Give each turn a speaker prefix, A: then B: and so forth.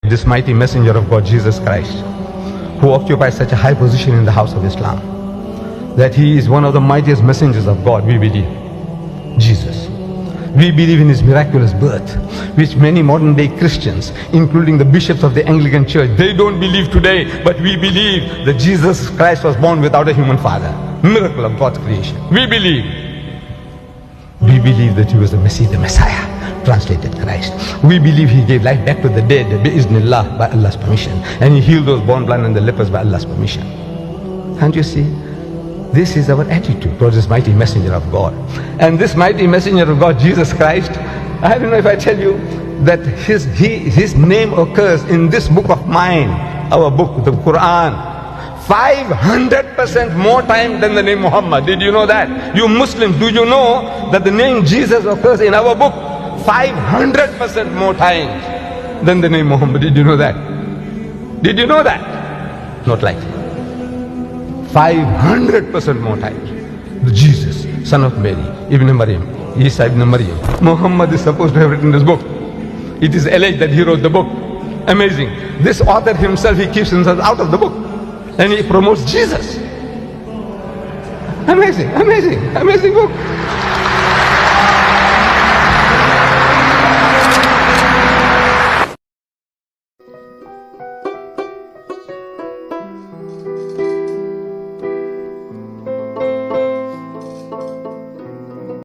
A: This mighty messenger of God, Jesus Christ, who occupies such a high position in the house of Islam, that he is one of the mightiest messengers of God, we believe. Jesus. We believe in his miraculous birth, which many modern day Christians, including the bishops of the Anglican Church, they don't believe today, but we believe that Jesus Christ was born without a human father. Miracle of God's creation. We believe that he was the Messiah, translated Christ. We believe he gave life back to the dead, bi-iznillah, by Allah's permission. And he healed those born blind and the lepers by Allah's permission. Can't you see? This is our attitude towards this mighty messenger of God. And this mighty messenger of God, Jesus Christ, I don't know if I tell you that his name occurs in this book of mine, our book, the Quran, 500% more time than the name Muhammad. Did you know that? You Muslims, do you know that the name Jesus occurs in our book 500% more times than the name Muhammad? Did you know that? Did you know that? Not likely. 500% more times. Jesus, son of Mary, Ibn Maryam, Isa ibn Maryam. Muhammad is supposed to have written this book. It is alleged that he wrote the book. Amazing. This author himself, he keeps himself out of the book. And he promotes Jesus. Amazing, amazing, amazing book.